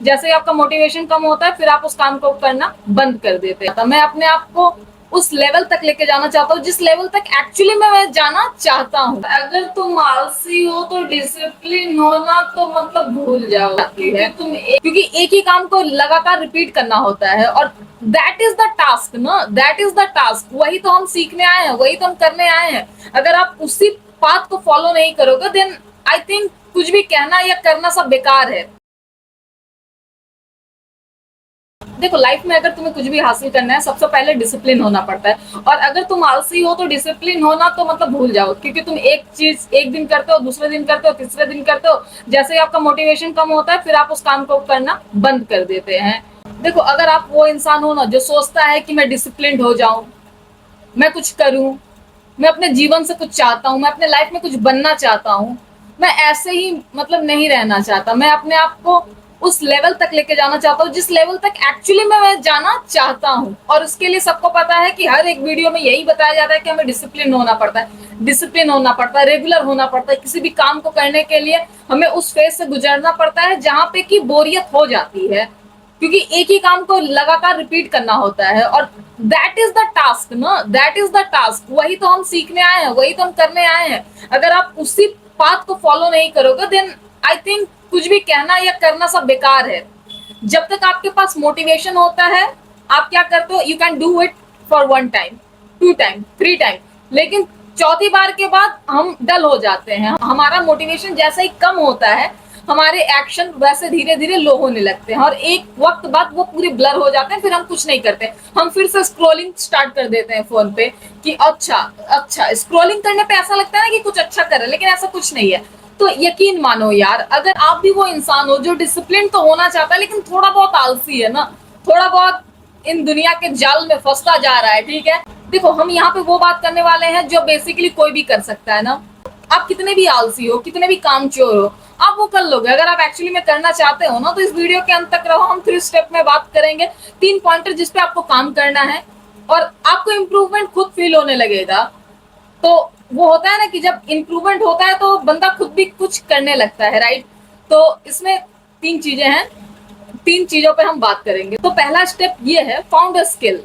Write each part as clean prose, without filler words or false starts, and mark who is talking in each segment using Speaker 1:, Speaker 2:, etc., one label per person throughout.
Speaker 1: जैसे ही आपका मोटिवेशन कम होता है फिर आप उस काम को करना बंद कर देते हैं। तो मैं अपने आप को उस लेवल तक लेके जाना चाहता हूँ जिस लेवल तक एक्चुअली में मैं जाना चाहता हूँ। अगर तुम आलसी हो तो डिसिप्लिन होना तो मतलब भूल जाओ, क्योंकि एक ही काम को लगातार रिपीट करना होता है और दैट इज द टास्क ना, दैट इज द टास्क। वही तो हम सीखने आए हैं, वही तो हम करने आए हैं। अगर आप उसी पाथ को फॉलो नहीं करोगे देन आई थिंक कुछ भी कहना या करना सब बेकार है। देखो लाइफ में अगर तुम्हें कुछ भी हासिल करना है सबसे पहले डिसिप्लिन होना पड़ता है, और अगर तुम आलसी हो तो डिसिप्लिन होना तो मतलब भूल जाओ, क्योंकि तुम एक चीज एक दिन करते हो, दूसरे दिन करते हो, तीसरे दिन करते हो, जैसे ही आपका मोटिवेशन कम होता है फिर आप उस काम को करना बंद कर देते हैं। देखो अगर आप वो इंसान हो ना जो सोचता है कि मैं डिसिप्लिन हो जाऊं, मैं कुछ करूं, मैं अपने जीवन से कुछ चाहता हूं, मैं अपने लाइफ में कुछ बनना चाहता हूं, मैं ऐसे ही मतलब नहीं रहना चाहता, मैं अपने आप को उस लेवल तक लेके जाना चाहता हूँ जिस लेवल तक एक्चुअली में मैं जाना चाहता हूँ। और उसके लिए सबको पता है कि हर एक वीडियो में यही बताया जाता है कि हमें डिसिप्लिन होना पड़ता है, डिसिप्लिन होना पड़ता है, रेगुलर होना पड़ता है। किसी भी काम को करने के लिए हमें उस फेज से गुजरना पड़ता है जहां पे कि बोरियत हो जाती है, क्योंकि एक ही काम को लगातार रिपीट करना होता है और दैट इज द टास्क ना, दैट इज द टास्क। वही तो हम सीखने आए हैं, वही तो हम करने आए हैं। अगर आप उसी पाथ को फॉलो नहीं करोगे देन आई थिंक कुछ भी कहना या करना सब बेकार है। जब तक आपके पास मोटिवेशन होता है आप क्या करते हो, you can do it for 1 time, 2 time, 3 time, लेकिन चौथी बार के बाद हम डल हो जाते हैं। हमारा मोटिवेशन जैसे ही कम होता है हमारे एक्शन वैसे धीरे धीरे लो होने लगते हैं और एक वक्त बाद वो पूरे ब्लर हो जाते हैं, फिर हम कुछ नहीं करते, हम फिर से स्क्रॉलिंग स्टार्ट कर देते हैं फोन पे कि अच्छा अच्छा। स्क्रॉलिंग करने पे ऐसा लगता है ना कि कुछ अच्छा कर रहे हैं, लेकिन ऐसा कुछ नहीं है। तो यकीन मानो यार, अगर आप भी वो इंसान हो जो डिसिप्लिन तो होना चाहता है लेकिन थोड़ा बहुत आलसी है ना, थोड़ा बहुत इन दुनिया के जाल में फंसता जा रहा है, ठीक है। देखो हम यहाँ पे वो बात करने वाले हैं जो बेसिकली कोई भी कर सकता है ना। आप कितने भी आलसी हो, कितने भी कामचोर हो, आप वो कर लोगे। अगर आप एक्चुअली में करना चाहते हो ना तो इस वीडियो के अंत तक रहो, हम 3 स्टेप में बात करेंगे, 3 पॉइंटर जिस पे आपको काम करना है और आपको इम्प्रूवमेंट खुद फील होने लगेगा। तो वो होता है ना कि जब इम्प्रूवमेंट होता है तो बंदा खुद भी कुछ करने लगता है, राइट। तो इसमें 3 चीजें हैं, 3 चीजों पे हम बात करेंगे। तो पहला स्टेप ये है, फाउंड अ स्किल।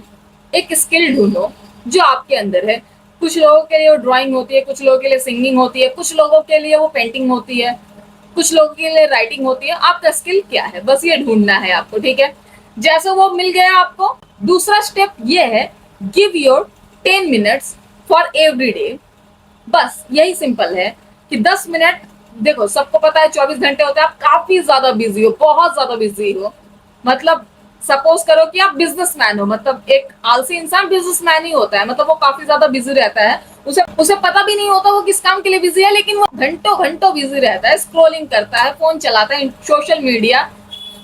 Speaker 1: एक स्किल ढूंढो जो आपके अंदर है। कुछ लोगों के लिए वो ड्राइंग होती है, कुछ लोगों के लिए सिंगिंग होती है, कुछ लोगों के लिए वो पेंटिंग होती है, कुछ लोगों के लिए राइटिंग होती है। आपका स्किल क्या है, बस ये ढूंढना है आपको, ठीक है। जैसे वो मिल गया आपको, दूसरा स्टेप ये है, give your 10 minutes for every day. बस यही सिंपल है कि 10 मिनट। देखो सबको पता है 24 घंटे होते हैं, आप काफी ज्यादा बिजी हो, बहुत ज्यादा बिजी हो। मतलब सपोज करो कि आप बिजनेसमैन हो, मतलब एक आलसी इंसान बिजनेसमैन ही होता है, मतलब वो काफी ज्यादा बिजी रहता है, उसे उसे पता भी नहीं होता वो किस काम के लिए बिजी है, लेकिन वो घंटों घंटों बिजी रहता है, स्क्रोलिंग करता है, फोन चलाता है, सोशल मीडिया।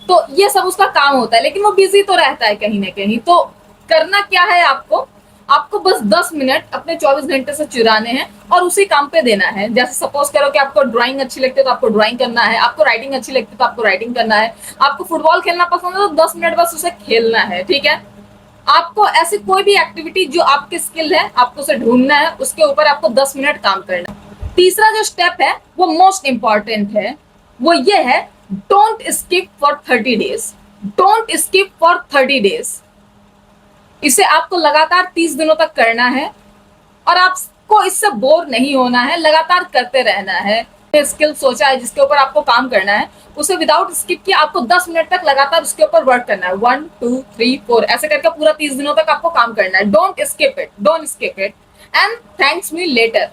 Speaker 1: तो ये सब उसका काम होता है, लेकिन वो बिजी तो रहता है कहीं ना कहीं। तो करना क्या है आपको, आपको बस 10 मिनट अपने 24 घंटे से चुराने हैं और उसी काम पे देना है। जैसे सपोज करो कि आपको ड्राइंग अच्छी लगती है तो आपको ड्राइंग करना है, आपको राइटिंग अच्छी लगती है तो आपको राइटिंग करना है, आपको फुटबॉल खेलना पसंद है तो 10 मिनट बस उसे खेलना है, ठीक है। आपको ऐसी कोई भी एक्टिविटी जो आपके स्किल है आपको उसे ढूंढना है, उसके ऊपर आपको 10 मिनट काम करना है। तीसरा जो स्टेप है वो मोस्ट इंपॉर्टेंट है, वो ये है, don't skip for 30 days. Don't skip for 30 days. इसे आपको लगातार 30 दिनों तक करना है और आपको इससे बोर नहीं होना है, लगातार करते रहना है। स्किल सोचा है जिसके ऊपर आपको काम करना है, उसे विदाउट स्किप किए आपको 10 मिनट तक लगातार उसके ऊपर वर्क करना है। 1 2 3 4 ऐसे करके पूरा 30 दिनों तक आपको काम करना है। Don't skip it, don't skip it, and thanks me later.